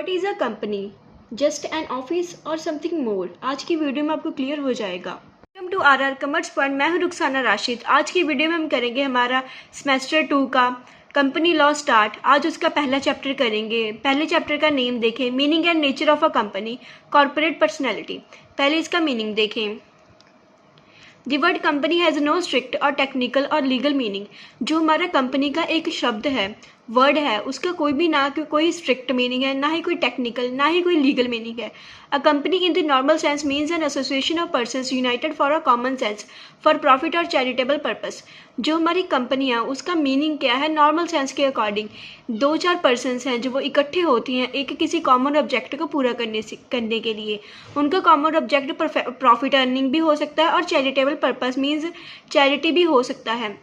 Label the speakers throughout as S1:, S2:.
S1: What is a company, just an office और something more. आज की वीडियो में आपको क्लियर हो जाएगा। Welcome to our commerce point. मैं हूं रुखसाना राशिद। आज की वीडियो में हम करेंगे हमारा सेमेस्टर 2 का कंपनी लॉ स्टार्ट। आज उसका पहला चैप्टर करेंगे। पहले चैप्टर का नेम देखें, meaning and nature of a company, corporate personality. पहले इसका मीनिंग देखें। The word company has no strict और टेक्निकल और लीगल मीनिंग। जो हमारा कंपनी का एक शब्द है, वर्ड है, उसका कोई भी ना कोई स्ट्रिक्ट मीनिंग है, ना ही कोई टेक्निकल, ना ही कोई लीगल मीनिंग है। A company in the normal sense means an association of persons United for a common sense for profit और चैरिटेबल पर्पस। जो हमारी कंपनी है उसका मीनिंग क्या है, नॉर्मल सेंस के अकॉर्डिंग 2-4 पर्सन्स हैं जो वो इकट्ठे होती हैं एक किसी कॉमन ऑब्जेक्ट को पूरा करने के लिए। उनका कॉमन ऑब्जेक्ट प्रॉफिट अर्निंग भी हो सकता है और चैरिटेबल पर्पस मीन्स चैरिटी भी हो सकता है।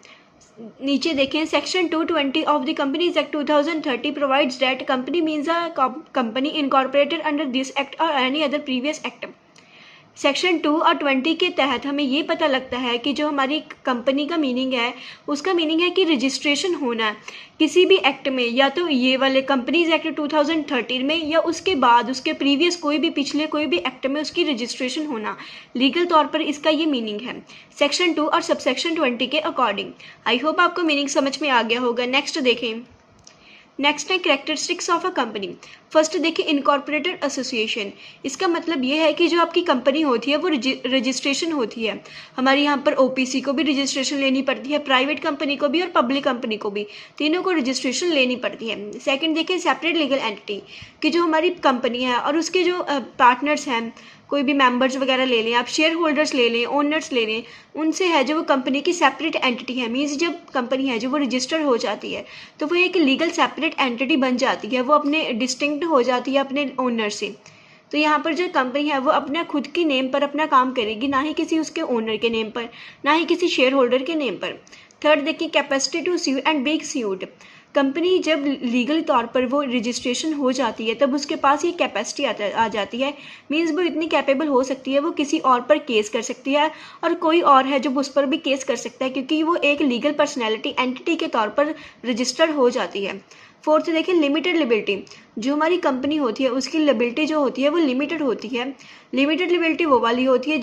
S1: नीचे देखें, section 220 of the companies act 2030 provides that company means a company incorporated under this act और any other previous act. Section 2 और 20 के तहत हमें ये पता लगता है कि जो हमारी कंपनी का मीनिंग है, उसका मीनिंग है कि रजिस्ट्रेशन होना है किसी भी एक्ट में, या तो ये वाले कंपनीज एक्ट 2013 में या उसके बाद उसके प्रीवियस कोई भी पिछले कोई भी एक्ट में उसकी रजिस्ट्रेशन होना। लीगल तौर पर इसका ये मीनिंग है सेक्शन 2 और सबसेक्शन 20 के अकॉर्डिंग। आई होप आपको मीनिंग समझ में आ गया होगा। नेक्स्ट देखें। नेक्स्ट है characteristics of a company. First देखिए, इनकॉर्पोरेटेड एसोसिएशन। इसका मतलब ये है कि जो आपकी कंपनी होती है वो रजिस्ट्रेशन होती है। हमारे यहाँ पर ओपीसी को भी रजिस्ट्रेशन लेनी पड़ती है, प्राइवेट कंपनी को भी और पब्लिक कंपनी को भी, तीनों को रजिस्ट्रेशन लेनी पड़ती है। सेकंड देखिए, सेपरेट लीगल एंटिटी, कि जो हमारी कंपनी है और उसके जो पार्टनर्स हैं, कोई भी मेंबर्स वगैरह ले लें, आप शेयर होल्डर्स ले लें, ओनर्स ले लें, उनसे है जो वो कंपनी की सेपरेट एंटिटी है। मीन्स जब कंपनी है जो वो रजिस्टर हो जाती है तो वो एक लीगल सेपरेट एंटिटी बन जाती है, वो अपने डिस्टिंक्ट हो जाती है अपने ओनर से। तो यहाँ पर जो कंपनी है वो अपना खुद की नेम पर अपना काम करेगी, ना ही किसी उसके ओनर के नेम पर, ना ही किसी शेयर होल्डर के नेम पर। थर्ड देखिए, capacity to sue and be sued. Company जब लीगल तौर पर वो रजिस्ट्रेशन हो जाती है तब उसके पास ये कैपेसिटी आ जाती है। मीन्स वो इतनी कैपेबल हो सकती है, वो किसी और पर केस कर सकती है और कोई और है जो उस पर भी केस कर सकता है, क्योंकि वो एक लीगल पर्सनैलिटी एंटिटी के तौर पर रजिस्टर्ड हो जाती है। फोर्थ देखिए, लिमिटेड लिबिलिटी। जो हमारी कंपनी होती है उसकी लिबिलिटी जो होती है वो लिमिटेड होती है। लिमिटेड लिबिलिटी वो वाली होती है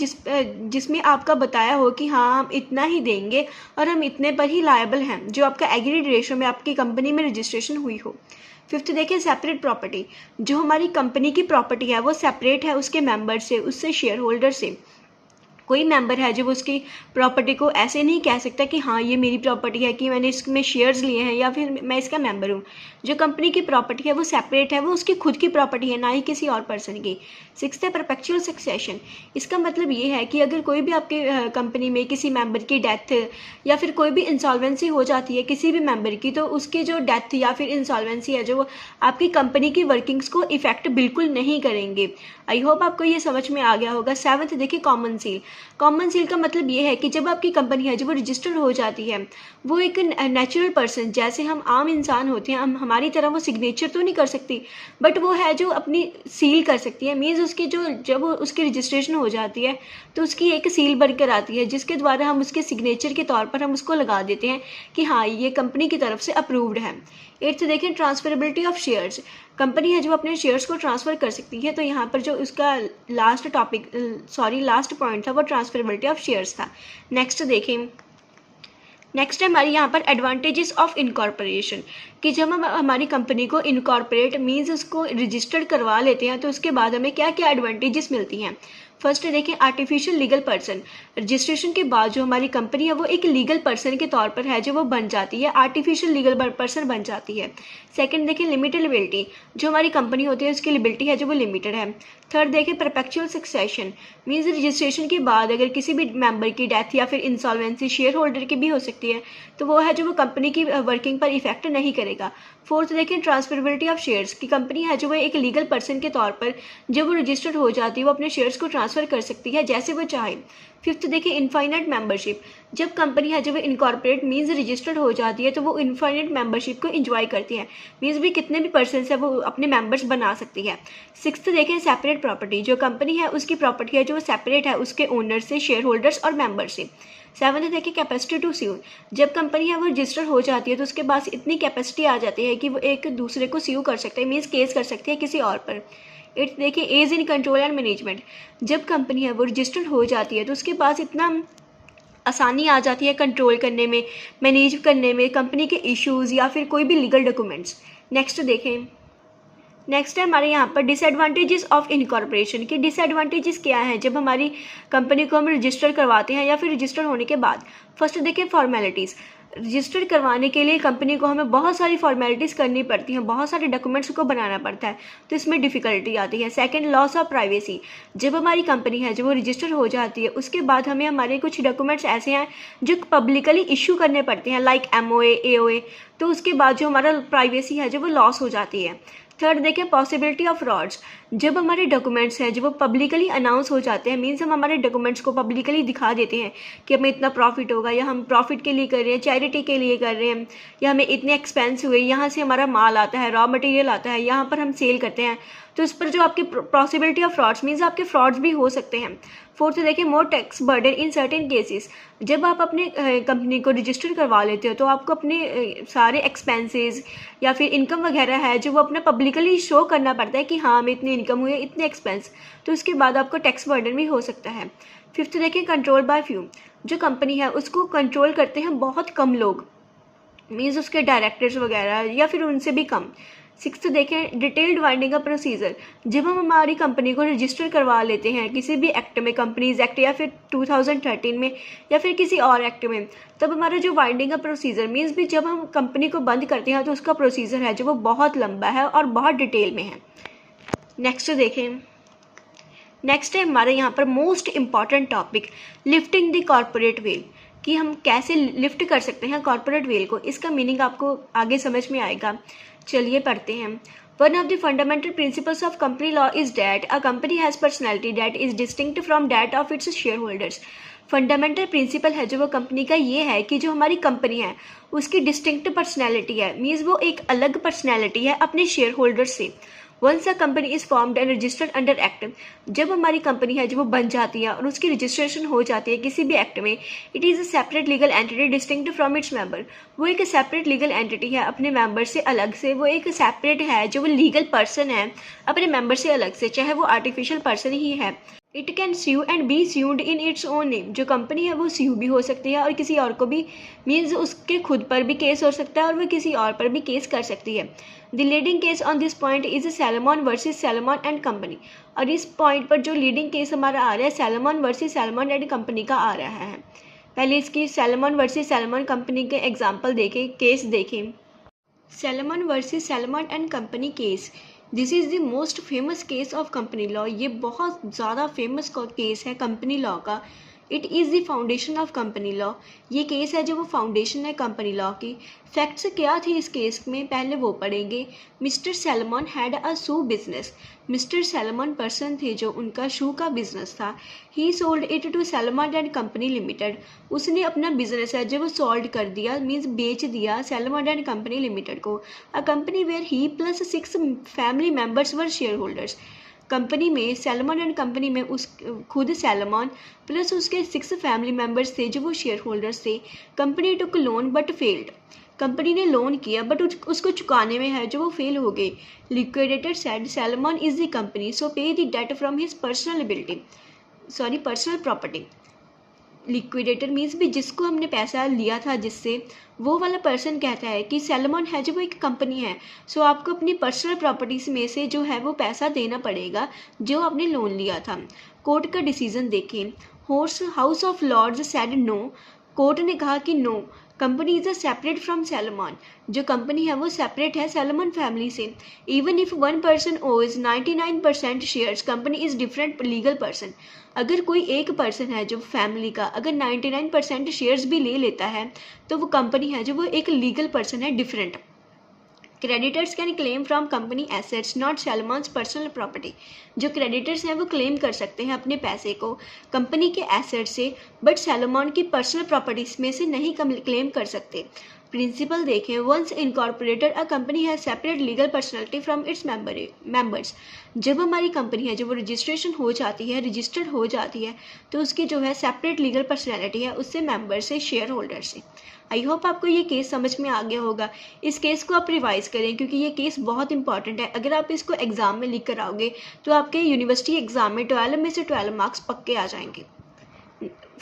S1: जिसमें आपका बताया हो कि हाँ हम इतना ही देंगे और हम इतने पर ही लायबल हैं, जो आपका एग्रीड रेशो में आपकी कंपनी में रजिस्ट्रेशन हुई हो। फिफ्थ देखिए, सेपरेट प्रॉपर्टी। जो हमारी कंपनी की प्रॉपर्टी है वो सेपरेट है उसके मेंबर से, उससे शेयर होल्डर से। कोई मेंबर है जो उसकी प्रॉपर्टी को ऐसे नहीं कह सकता कि हाँ ये मेरी प्रॉपर्टी है, कि मैंने इसमें शेयर्स लिए हैं या फिर मैं इसका मेंबर हूँ। जो कंपनी की प्रॉपर्टी है वो सेपरेट है, वो उसकी खुद की प्रॉपर्टी है, ना ही किसी और पर्सन की। सिक्स्थ है परपेचुअल सक्सेशन। इसका मतलब ये है कि अगर कोई भी आपकी कंपनी में किसी मेंबर की डेथ या फिर कोई भी इंसॉल्वेंसी हो जाती है किसी भी मेंबर की, तो उसकी जो डेथ या फिर इंसॉल्वेंसी है जो आपकी कंपनी की वर्किंग्स को इफेक्ट बिल्कुल नहीं करेंगे। आई होप आपको ये समझ में आ गया होगा। सेवंथ देखिए, कॉमन सील। कॉमन सील का मतलब ये है कि जब आपकी कंपनी है जब वो रजिस्टर्ड हो जाती है, वो एक नेचुरल पर्सन, जैसे हम आम इंसान होते हैं, हम हमारी तरह वो सिग्नेचर तो नहीं कर सकती, बट वो है जो अपनी सील कर सकती है। मीन्स उसकी जो जब उसकी रजिस्ट्रेशन हो जाती है तो उसकी एक सील बनकर आती है, जिसके द्वारा हम उसके सिग्नेचर के तौर पर हम उसको लगा देते हैं कि हाँ ये कंपनी की तरफ से अप्रूव्ड है। एट्थ देखें, ट्रांसफरेबिलिटी ऑफ शेयर्स। कंपनी है जो अपने शेयर्स को ट्रांसफ़र कर सकती है। तो यहाँ पर जो उसका लास्ट पॉइंट था वो ट्रांसफरेबिलिटी ऑफ शेयर्स था। नेक्स्ट देखें। नेक्स्ट है हमारी यहाँ पर एडवांटेजेस ऑफ इनकॉर्पोरेशन, कि जब हम हमारी कंपनी को इनकॉर्पोरेट मीन्स उसको रजिस्टर्ड करवा लेते हैं तो उसके बाद हमें क्या क्या एडवांटेजेस मिलती हैं। फर्स्ट देखें, आर्टिफिशियल लीगल पर्सन। रजिस्ट्रेशन के बाद जो हमारी कंपनी है वो एक लीगल पर्सन के तौर पर है जो वो बन जाती है, आर्टिफिशियल लीगल पर्सन बन जाती है। सेकंड देखें, लिमिटेड लिबिलिटी। जो हमारी कंपनी होती है उसकी लिबिलिटी है जो वो लिमिटेड है। थर्ड देखें, परपेचुअल सक्सेशन। मीन्स रजिस्ट्रेशन के बाद अगर किसी भी मेंबर की डेथ या फिर इंसॉल्वेंसी शेयर होल्डर की भी हो सकती है तो वो है जो वो कंपनी की वर्किंग पर इफेक्ट नहीं करेगा। फोर्थ देखें, ट्रांसफरेबिलिटी ऑफ शेयर्स, की कंपनी है जो वो एक लीगल पर्सन के तौर पर जब वो रजिस्टर्ड हो जाती है वो अपने शेयर्स को ट्रांसफ़र कर सकती है जैसे वो चाहे। फिफ्थ देखिए इनफाइनाइट मेंबरशिप, जब कंपनी है जब इनकॉर्पोरेट मीन्स रजिस्टर्ड हो जाती है तो वो इनफाइनाइट मेंबरशिप को एंजॉय करती है, मीन्स भी कितने भी पर्सन है वो अपने मेंबर्स बना सकती है। सिक्स्थ देखें सेपरेट प्रॉपर्टी, जो कंपनी है उसकी प्रॉपर्टी है जो सेपरेट है उसके ओनर से, शेयर होल्डर्स और मेंबर से। सेवन्थ देखिए कैपेसिटी टू स्यू, जब कंपनी है वो रजिस्टर हो जाती है तो उसके पास इतनी कैपेसिटी आ जाती है कि वो एक दूसरे को स्यू कर सकते हैं, मीन्स केस कर सकती है किसी और पर। इट्स देखिए as in control and management, जब कंपनी है वो रजिस्टर्ड हो जाती है तो उसके पास इतना आसानी आ जाती है कंट्रोल करने में, मैनेज करने में कंपनी के इश्यूज़ या फिर कोई भी लीगल डॉक्यूमेंट्स। नेक्स्ट देखें, नेक्स्ट है हमारे यहाँ पर डिसएडवांटेजेस ऑफ इनकॉर्पोरेशन की डिसएडवांटेजेस क्या है जब हमारी कंपनी को हम रजिस्टर करवाते हैं या फिर रजिस्टर होने के बाद। फर्स्ट देखिए फॉर्मेलिटीज़, रजिस्टर करवाने के लिए कंपनी को हमें बहुत सारी फॉर्मेलिटीज़ करनी पड़ती हैं, बहुत सारे डॉक्यूमेंट्स को बनाना पड़ता है, तो इसमें डिफ़िकल्टी आती है। सेकंड लॉस ऑफ प्राइवेसी, जब हमारी कंपनी है जब वो रजिस्टर हो जाती है उसके बाद हमें हमारे कुछ डॉक्यूमेंट्स ऐसे हैं जो पब्लिकली इशू करने पड़ते हैं, लाइक MOA AOA, तो उसके बाद जो हमारा प्राइवेसी है जो वो लॉस हो जाती है। थर्ड देखें पॉसिबिलिटी ऑफ फ्रॉड्स, जब हमारे डॉक्यूमेंट्स हैं जब वो पब्लिकली अनाउंस हो जाते हैं, मीन्स हम हमारे डॉक्यूमेंट्स को पब्लिकली दिखा देते हैं कि हमें इतना प्रॉफिट होगा या हम प्रॉफिट के लिए कर रहे हैं, चैरिटी के लिए कर रहे हैं, या हमें इतने एक्सपेंस हुए, यहाँ से हमारा माल आता है, रॉ मटेरियल आता है, यहाँ पर हम सेल करते हैं, तो इस पर जो आपकी पॉसिबिलिटी ऑफ फ्रॉड्स मीन्स आपके फ्रॉड्स भी हो सकते हैं। फोर्थ देखिए मोर टैक्स बर्डन इन सर्टेन केसेस, जब आप अपने कंपनी को रजिस्टर करवा लेते हो तो आपको अपने सारे एक्सपेंसेस या फिर इनकम वगैरह है जो वो अपना पब्लिकली शो करना पड़ता है कि हाँ हमें इतनी इनकम हुई है, इतने एक्सपेंस, तो उसके बाद आपको टैक्स बर्डन भी हो सकता है। फिफ्थ देखिए कंट्रोल बाय फ्यू, जो कंपनी है उसको कंट्रोल करते हैं बहुत कम लोग, मीन्स उसके डायरेक्टर्स वगैरह या फिर उनसे भी कम। सिक्स्थ देखें डिटेल्ड वाइंडिंग अप प्रोसीजर, जब हम हमारी कंपनी को रजिस्टर करवा लेते हैं किसी भी एक्ट में, कंपनीज एक्ट या फिर 2013 में या फिर किसी और एक्ट में, तब हमारा जो वाइंडिंग अप प्रोसीजर मीन्स भी जब हम कंपनी को बंद करते हैं तो उसका प्रोसीजर है जो वो बहुत लंबा है और बहुत डिटेल में है। नेक्स्ट देखें, नेक्स्ट है हमारे यहाँ पर most important topic lifting the corporate well, कि हम कैसे लिफ्ट कर सकते हैं कॉर्पोरेट वेल को, इसका मीनिंग आपको आगे समझ में आएगा। चलिए पढ़ते हैं। One of the fundamental principles of company law is that a company has personality that is distinct from that of its share holders. Fundamental principle है जो वो कंपनी का ये है कि जो हमारी कंपनी है उसकी डिस्टिंक्ट पर्सनैलिटी है, मीन्स वो एक अलग पर्सनैलिटी है अपने शेयर होल्डर से। Once a company is formed and registered under act, जब हमारी कंपनी है जब वो बन जाती है और उसकी रजिस्ट्रेशन हो जाती है किसी भी एक्ट में, it is a separate legal entity distinct from its member, वो एक सेपरेट लीगल एंटिटी है अपने मेंबर से अलग से, वो एक सेपरेट है जो वो लीगल पर्सन है अपने मेंबर से अलग से, चाहे वो आर्टिफिशियल पर्सन ही है। It can sue and be sued in its own name, जो कंपनी है वो स्यू भी हो सकती है और किसी और को भी, मीन्स उसके खुद पर भी केस हो सकता है और वो किसी और पर भी केस कर सकती है। The leading case on this point is salmon versus salmon and company, और इस पॉइंट पर जो लीडिंग केस हमारा आ रहा है salmon versus salmon and company का आ रहा है। पहले इसकी सैलमन वर्सेस सैलमन कंपनी के एग्जाम्पल देखें, केस देखें। Salmon versus salmon and company case, this is the most famous case of company law, ये बहुत ज़्यादा फेमस केस है कंपनी लॉ का। It is the foundation of company law, ये case है जो वो फाउंडेशन है कंपनी लॉ की। फैक्ट्स क्या थी इस केस में पहले वो पढ़ेंगे। Mister Salomon had a shoe business, mister Salomon person थे जो उनका शू का बिजनेस था। He sold it to Salomon and company limited, उसने अपना बिजनेस है जो वो सोल्ड कर दिया, मीन्स बेच दिया सैलमन एंड कंपनी लिमिटेड को। A company where he plus 6 family members were shareholders, company में सैलमन एंड कंपनी में उस खुद सैलमन प्लस उसके 6 फैमिली मेम्बर्स थे जो वो शेयर होल्डर्स थे। Company took loan but failed, company ने लोन किया बट उसको चुकाने में है जो वो फेल हो गए। Liquidator said Salomon is the company so pay the debt from his personal property. Liquidator means भी जिसको हमने पैसा लिया था जिससे, वो वाला पर्सन कहता है कि सैलमन है जो वो एक कंपनी है, सो आपको अपनी पर्सनल प्रॉपर्टीज में से जो है वो पैसा देना पड़ेगा जो आपने लोन लिया था। कोर्ट का डिसीजन देखें। House of Lords said no, court ने कहा कि no, company is a separate from Salomon, जो कंपनी है वो सेपरेट है सैलमन फैमिली से। Even if one person owns 99% shares, company is different legal person, अगर कोई एक पर्सन है जो फैमिली का अगर 99% शेयर्स भी ले लेता है तो वो कंपनी है जो वो एक लीगल पर्सन है different. Creditors can claim from company assets not Salomon's personal property. जो क्रेडिटर्स हैं वो क्लेम कर सकते हैं अपने पैसे को कंपनी के एसेट से, बट सैलमॉन की पर्सनल प्रॉपर्टीज में से नहीं क्लेम कर सकते। प्रिंसिपल देखें, वंस इनकॉर्पोरेटेड अ कंपनी है separate legal personality from its members. जब हमारी कंपनी है जो वो रजिस्ट्रेशन हो जाती है, रजिस्टर्ड हो जाती है, तो उसकी जो है सेपरेट लीगल पर्सनैलिटी है उससे मेंबर से, शेयर होल्डर से। आई होप आपको ये केस समझ में आ गया होगा। इस केस को आप रिवाइज करें क्योंकि ये केस बहुत इंपॉर्टेंट है। अगर आप इसको एग्जाम में लिख कर आओगे तो आपके यूनिवर्सिटी एग्जाम में 12 में से 12 मार्क्स पक्के आ जाएंगे।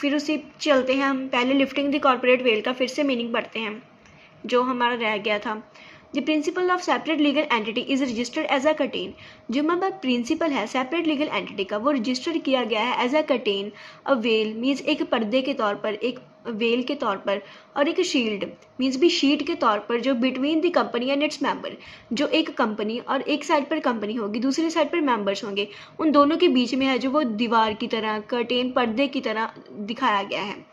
S1: फिर उसी चलते हैं, हम पहले लिफ्टिंग द कॉर्पोरेट वेल का फिर से मीनिंग पढ़ते हैं जो हमारा रह गया था। The principle of separate legal entity is registered as a curtain. जो हमारा प्रिंसिपल है सेपरेट लीगल एंटिटी का वो रजिस्टर्ड किया गया है as a curtain. A veil means एक पर्दे के तौर पर, एक वेल के तौर पर, और एक शील्ड मीन्स भी शीट के तौर पर, जो between the company and its member, जो एक कंपनी और एक साइड पर कंपनी होगी, दूसरी साइड पर मेंबर्स होंगे, उन दोनों के बीच में है जो वो दीवार की तरह, कर्टेन, पर्दे की तरह दिखाया गया है।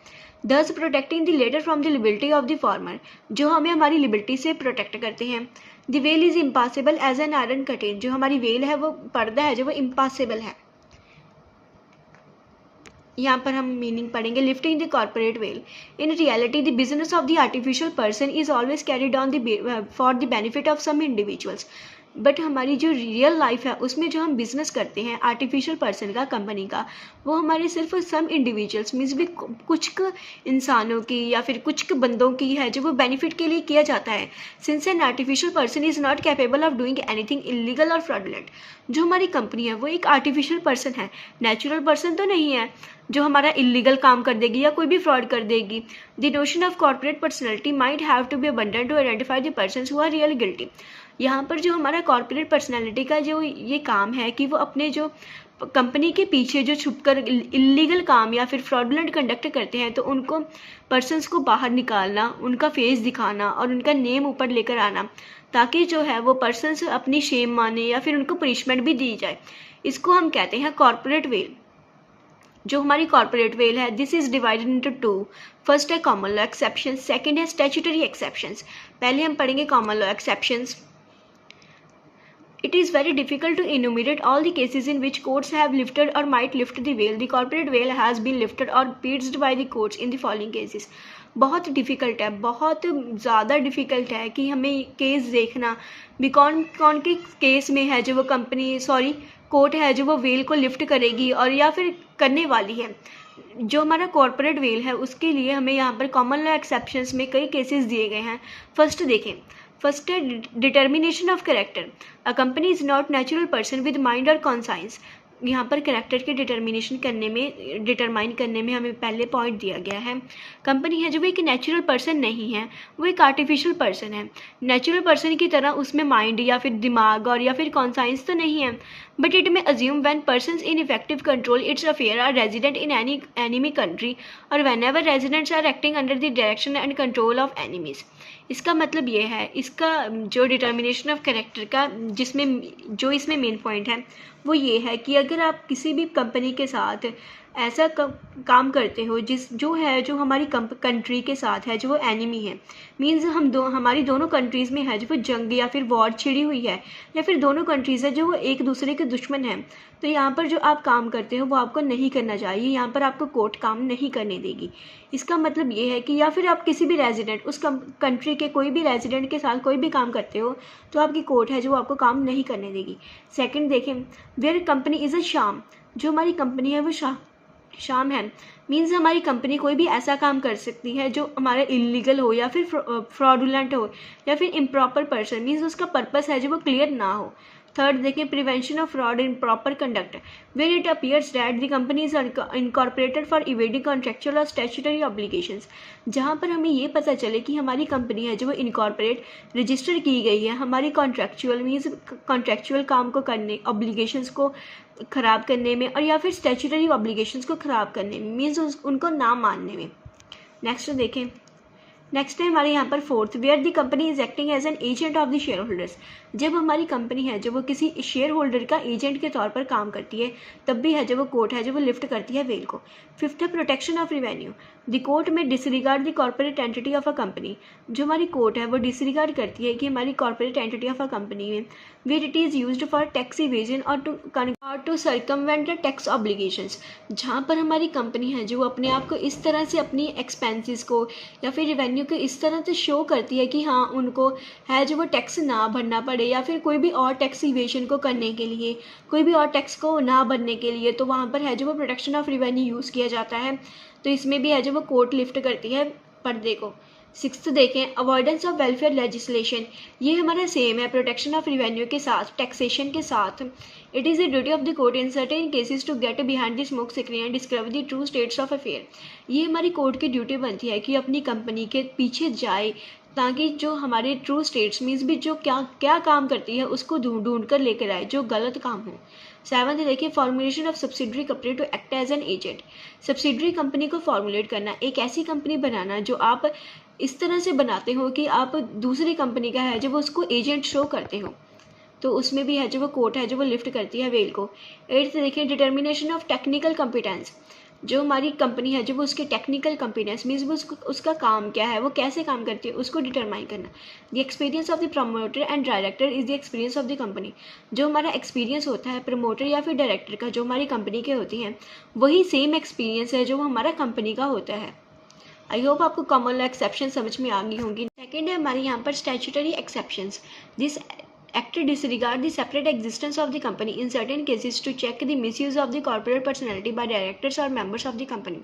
S1: Thus protecting the latter from the liability of the former, जो हमें हमारी लिबर्टी से प्रोटेक्ट करते हैं। The veil is impassable as an iron curtain, जो हमारी वेल है वो पर्दा है जो वो इम्पासिबल है। यहाँ पर हम मीनिंग पढ़ेंगे, lifting the corporate veil. In reality the business of the artificial person is always carried on for the benefit of some individuals. But हमारी जो रियल लाइफ है उसमें जो हम बिजनेस करते हैं आर्टिफिशियल पर्सन का, कंपनी का, वो हमारे सिर्फ सम इंडिविजुअल्स मीन्स भी कुछ इंसानों की या फिर कुछ बंदों की है जो वो बेनिफिट के लिए किया जाता है। Since an artificial person is not capable of doing anything illegal और फ्रॉडुलेंट। जो हमारी कंपनी है वो एक आर्टिफिशियल पर्सन है, नेचुरल पर्सन तो नहीं है जो हमारा इलीगल काम कर देगी या कोई भी फ्रॉड कर देगी। The notion of corporate personality might have to be abundant to identify the persons who are really guilty. यहाँ पर जो हमारा कॉर्पोरेट पर्सनैलिटी का जो ये काम है कि वो अपने जो कंपनी के पीछे जो छुपकर इलीगल काम या फिर फ्रॉडुलेंट कंडक्ट करते हैं, तो उनको पर्सन्स को बाहर निकालना, उनका फेस दिखाना और उनका नेम ऊपर लेकर आना, ताकि जो है वो पर्सन्स अपनी शेम माने या फिर उनको पनिशमेंट भी दी जाए। इसको हम कहते हैं कॉर्पोरेट वेल। जो हमारी कॉर्पोरेट वेल है, this is divided into two. First है कॉमन लॉ एक्सेप्शन, सेकंड है स्टैट्यूटरी एक्सेप्शंस। पहले हम पढ़ेंगे common law exceptions. It is very difficult to enumerate all the cases in which courts have lifted or might lift the veil. The corporate veil has been lifted or pierced by the courts in the following cases. बहुत difficult है, बहुत ज़्यादा difficult है कि हमें case देखना भी कौन कौन के केस में है जो वो कोर्ट है जो वो वेल को लिफ्ट करेगी और या फिर करने वाली है। जो हमारा कॉर्पोरेट वेल है उसके लिए हमें यहाँ पर कॉमन लॉ एक्सेप्शंस में कई केसेस दिए गए हैं। फर्स्ट देखें, फर्स्ट है determination of character. A company is not natural person with mind और कॉन्साइंस। यहाँ पर कैरेक्टर के डिटरमाइन करने में हमें पहले पॉइंट दिया गया है। कंपनी है जो वो एक नेचुरल पर्सन नहीं है, वो एक आर्टिफिशियल पर्सन है। नेचुरल पर्सन की तरह उसमें माइंड या फिर दिमाग और या फिर कॉन्साइंस तो नहीं है, but it may assume when persons in effective control its affair are resident in any enemy country और whenever residents are acting under the direction and control of enemies. इसका मतलब ये है, इसका जो डिटर्मिनेशन ऑफ कैरेक्टर का जो इसमें मेन पॉइंट है वो ये है कि अगर आप किसी भी कंपनी के साथ ऐसा काम करते हो जो हमारी कंट्री के साथ है, जो वो एनिमी है, मीन्स हमारी दोनों कंट्रीज़ में है जो वो जंग या फिर वॉर छिड़ी हुई है, या फिर दोनों कंट्रीज़ है जो वो एक दूसरे के दुश्मन हैं, तो यहाँ पर जो आप काम करते हो वो आपको नहीं करना चाहिए। यहाँ पर आपको कोर्ट काम नहीं करने देगी। इसका मतलब ये है कि या फिर आप किसी भी रेजिडेंट, उस कंट्री के कोई भी रेजिडेंट के साथ कोई भी काम करते हो तो आपकी कोर्ट है जो आपको काम नहीं करने देगी। सेकंड देखें, वेयर कंपनी इज़ अ शाम। जो हमारी कंपनी है वो शाम है, मीन्स हमारी कंपनी कोई भी ऐसा काम कर सकती है जो हमारा इलीगल हो या फिर फ्रॉडुलेंट हो या फिर इम्प्रॉपर पर्सन, मीन्स उसका पर्पस है जो वो क्लियर ना हो। थर्ड देखें, prevention of fraud improper conduct, where it appears that the company is incorporated for evading contractual और स्टैट्यूटरी ऑब्लिगेशंस। जहाँ पर हमें ये पता चले कि हमारी कंपनी है जो वो इनकॉर्पोरेट रजिस्टर की गई है हमारी कॉन्ट्रेक्चुअल मीन्स कॉन्ट्रेक्चुअल काम को करने, ऑब्लिगेशंस को ख़राब करने में, और या फिर स्टैट्यूटरी ऑब्लिगेशंस को ख़राब करने में, मीन्स उनको ना मानने में। नेक्स्ट देखें, नेक्स्ट है हमारे यहाँ पर fourth, where the company is acting as an agent of the shareholders. जब हमारी कंपनी है जब वो किसी शेयर होल्डर का एजेंट के तौर पर काम करती है, तब भी है जब वो कोर्ट है जब वो लिफ्ट करती है वेल को। फिफ्थ है protection of revenue. The court may disregard the corporate entity of a company. जो हमारी कोर्ट है वो डिसरिगार्ड करती है कि हमारी corporate entity of a company may where it is used for tax evasion और to circumvent the tax obligations. जहाँ पर हमारी कंपनी है जो अपने आप को इस तरह से अपनी एक्सपेंसेस को या फिर रेवेन्यू को इस तरह से शो करती है कि हाँ उनको है जो वो टैक्स ना भरना पड़े या फिर कोई भी और टैक्स इवेशन को करने के लिए, कोई भी और टैक्स को ना भरने के लिए, तो वहाँ पर है जो वो प्रोटेक्शन ऑफ रिवेन्यू यूज़ किया जाता है। तो इसमें भी है जो वो कोर्ट लिफ्ट करती है पर्दे को। सिक्स्थ देखें, अवॉइडेंस ऑफ वेलफेयर लेजिस्लेशन। ये हमारा सेम है प्रोटेक्शन ऑफ रिवेन्यू के साथ, टैक्सेशन के साथ। It is the duty of the court in certain cases to get behind the smoke screen and discover the true status of affair. ये हमारी court की ड्यूटी बनती है कि अपनी कंपनी के पीछे जाए ताकि जो हमारे ट्रू स्टेट्स मीन्स भी जो क्या क्या काम करती है उसको ढूंढ कर लेकर आए जो गलत काम हो। सेवंथ देखिए, formulation of subsidiary company to act as an agent. Subsidiary company को फॉर्मुलेट करना, एक ऐसी कंपनी बनाना जो आप इस तरह से बनाते हो कि आप दूसरी कंपनी का है जो वो उसको एजेंट शो करते हो। तो उसमें भी है जो वो कोर्ट है जो वो लिफ्ट करती है वेल को। एट्थ देखिए, डिटर्मिनेशन ऑफ टेक्निकल कॉम्पिटेंस। जो हमारी कंपनी है जो वो उसके टेक्निकल कॉम्पिटेंस मीन्स वो उसका काम क्या है, वो कैसे काम करती है, उसको डिटरमाइन करना। The experience of the promoter and director is the experience of the company. जो हमारा एक्सपीरियंस होता है प्रमोटर या फिर डायरेक्टर का जो हमारी कंपनी के होती हैं, वही सेम एक्सपीरियंस है जो हमारा कंपनी का होता है। आई होप आपको कॉमन लॉ एक्सेप्शन समझ में आ गई होंगी। सेकेंड है हमारे यहाँ पर statutory exceptions. This Act disregard the separate existence of the company in certain cases to check the misuse of the corporate personality by directors or members of the company.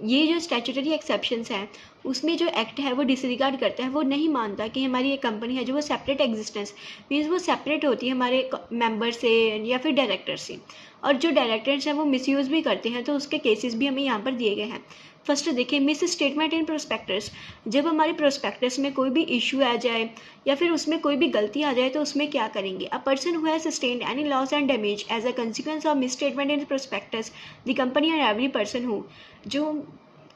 S1: ये जो स्टैट्यूटरी एक्सेप्शंस हैं उसमें जो act है वो disregard करता है, वो नहीं मानता कि हमारी ये कंपनी है जो वो सेपरेट एग्जिस्टेंस मीन्स वो सेपरेट होती है हमारे मेंबर से या फिर डायरेक्टर से, और जो डायरेक्टर्स हैं वो मिसयूज़ भी करते हैं, तो उसके केसेस भी हमें यहाँ पर दिए गए हैं। फर्स्ट देखिए, मिस स्टेटमेंट इन प्रोस्पेक्टस। जब हमारे प्रोस्पेक्टस में कोई भी इशू आ जाए या फिर उसमें कोई भी गलती आ जाए तो उसमें क्या करेंगे। A person who has sustained any loss and damage as a consequence of misstatement in prospectus the company and every person who. जो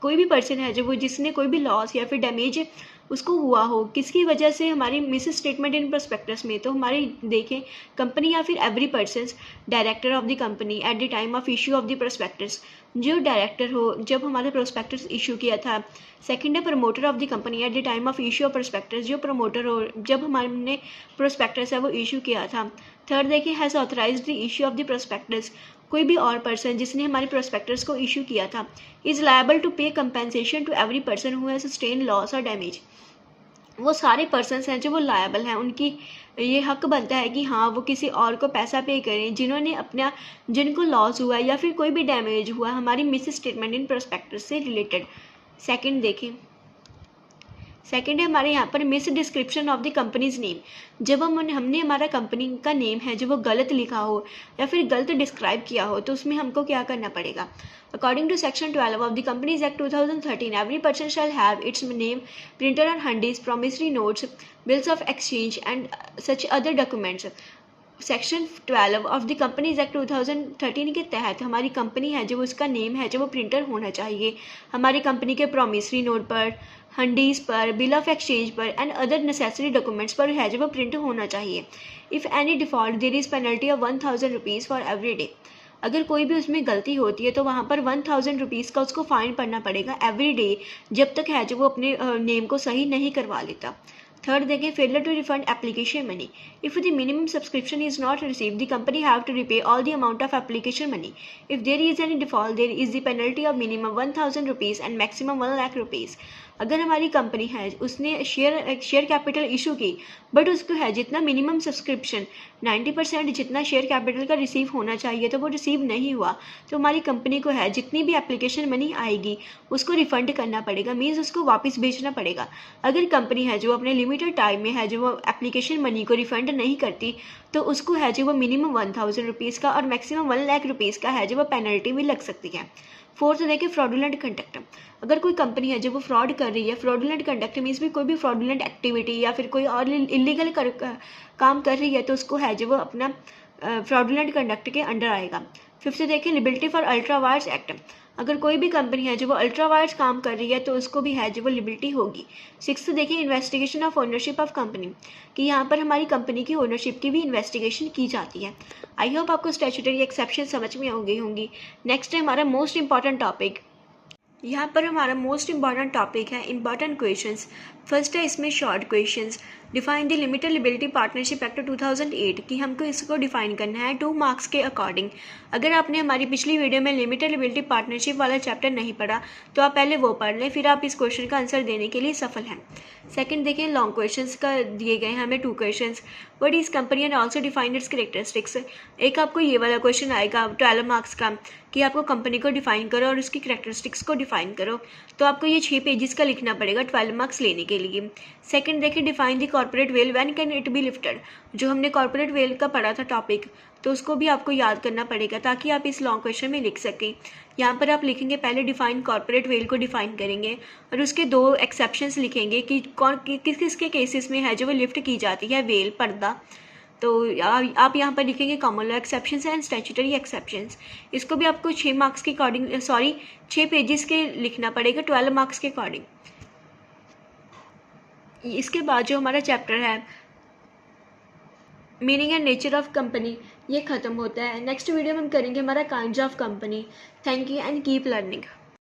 S1: कोई भी पर्सन है जो वो जिसने कोई भी लॉस या फिर डैमेज उसको हुआ हो किसकी वजह से हमारी मिस स्टेटमेंट इन प्रोस्पेक्टस में, तो हमारी देखें कंपनी या फिर every person director of the company at the time of issue of the prospectus. जो डायरेक्टर हो जब हमारे प्रोस्पेक्टस इशू किया था। सेकंड है promoter of the company at the time of issue of prospectus. जो प्रमोटर हो जब हमारे प्रोस्पेक्टस है वो इशू किया था। थर्ड देखिए, has authorise the issue of the prospectus. कोई भी और पर्सन जिसने हमारे प्रोस्पेक्टस को इशू किया था is liable to pay compensation to every person who has sustain loss और डैमेज। वो सारे पर्सन्स हैं जो वो लायबल हैं, उनकी ये हक बनता है कि हाँ वो किसी और को पैसा पे करें जिन्होंने अपना जिनको लॉस हुआ या फिर कोई भी डैमेज हुआ हमारी मिस स्टेटमेंट इन प्रोस्पेक्टस से रिलेटेड। सेकंड देखें, सेकेंड है हमारे यहाँ पर miss description of the companies name. जब हमने हमारा कंपनी का नेम है जो वो गलत लिखा हो या फिर गलत डिस्क्राइब किया हो तो उसमें हमको क्या करना पड़ेगा। According to section 12 of the companies act 2013, every person shall have its name printed on hundis, promissory notes, bills of exchange and such other documents. Section 12 of the companies act 2013 के तहत हमारी कंपनी है जो उसका नेम है जो वो printer होना चाहिए हमारी कंपनी के प्रॉमिसरी नोट पर, हंडीज पर, बिल ऑफ एक्सचेंज पर एंड अदर नेसेसरी डॉक्यूमेंट्स पर है जो वो प्रिंट होना चाहिए। If any default there is penalty of 1000 rupees for every day. अगर कोई भी उसमें गलती होती है तो वहाँ पर 1000 रुपीज़ का उसको फाइन पड़ना पड़ेगा एवरी डे, जब तक है जो वो अपने नेम को सही नहीं करवा लेता। थर्ड देखें, failure to refund application money. If the minimum subscription is not received the company have to repay all the amount of application money. If there is any default there is the penalty of minimum 1000 rupees and maximum 1 lakh rupees. अगर हमारी company है उसने share capital issue की but उसको है जितना minimum subscription 90% जितना share capital का रिसीव होना चाहिए तो वो रिसीव नहीं हुआ तो हमारी कंपनी को है जितनी भी एप्लीकेशन मनी आएगी उसको रिफंड करना पड़ेगा, मीन्स उसको वापस भेजना पड़ेगा। अगर कंपनी है जो अपने लिमिटेड टाइम में है जो वो एप्लीकेशन मनी को रिफंड नहीं करती तो उसको है जो वो मिनिमम 1000 रुपीज़ का और मैक्सिमम 1 लाख रुपीज़ का है जो वो पेनल्टी भी लग सकती है। फोर्थ देखिए, फ्रॉडुलेंट कंडक्ट। अगर कोई कंपनी है जो वो फ्रॉड कर रही है, फ्रॉडुलेंट कंडक्ट मीन्स भी कोई भी फ्रॉडुलेंट एक्टिविटी या फिर कोई और इलीगल काम कर रही है तो उसको है जो वो अपना फ्रॉडुलेंट कंडक्ट के अंडर आएगा। फिफ्थ देखिए, liability for ultra vires act. अगर कोई भी कंपनी है जो वो अल्ट्रा वायर्स काम कर रही है तो उसको भी है जो वो लिबिलिटी होगी। 6 देखिए investigation of ownership of company, कि यहाँ पर हमारी कंपनी की ओनरशिप की भी इन्वेस्टिगेशन की जाती है। आई होप आपको स्टैट्यूटरी एक्सेप्शन समझ में आ गई होंगी। नेक्स्ट है हमारा मोस्ट इंपॉर्टेंट टॉपिक। यहाँ पर हमारा मोस्ट इंपॉर्टेंट टॉपिक है इंपॉर्टेंट क्वेश्चंस। फर्स्ट है इसमें short questions. Define the limited liability partnership act 2008, कि हमको इसको डिफाइन करना है 2 मार्क्स के अकॉर्डिंग। अगर आपने हमारी पिछली वीडियो में लिमिटेड लिबिलिटी पार्टनरशिप वाला चैप्टर नहीं पढ़ा तो आप पहले वो पढ़ लें, फिर आप इस क्वेश्चन का आंसर देने के लिए सफल हैं। सेकंड देखिए लॉन्ग क्वेश्चंस का दिए गए हैं हमें 2 questions. What is company and also define it's characteristics. एक आपको ये वाला क्वेश्चन आएगा 12 मार्क्स का, कि आपको कंपनी को डिफाइन करो और उसकी कैरेक्टरिस्टिक्स को डिफाइन करो। तो आपको ये 6 पेजेस का लिखना पड़ेगा 12 मार्क्स लेने के लिए। सेकंड देखिए define the corporate well when can it be lifted. जो हमने कॉर्पोरेट वेल का पढ़ा था टॉपिक, तो उसको भी आपको याद करना पड़ेगा ताकि आप इस लॉन्ग क्वेश्चन में लिख सकें। यहाँ पर आप लिखेंगे पहले डिफाइन कॉर्पोरेट वेल को डिफाइन करेंगे और उसके 2 एक्सेप्शंस लिखेंगे कि कौन किस किस के केसेस में है जो वो लिफ्ट की जाती है वेल पर्दा। तो आप यहाँ पर लिखेंगे common law exceptions and statutory exceptions. इसको भी आपको 6 मार्क्स के अकॉर्डिंग 6 पेजेस के लिखना पड़ेगा 12 मार्क्स के अकॉर्डिंग। इसके बाद जो हमारा चैप्टर है meaning and nature of company, ये ख़त्म होता है। नेक्स्ट वीडियो में हम करेंगे हमारा kinds of company. Thank you and keep learning.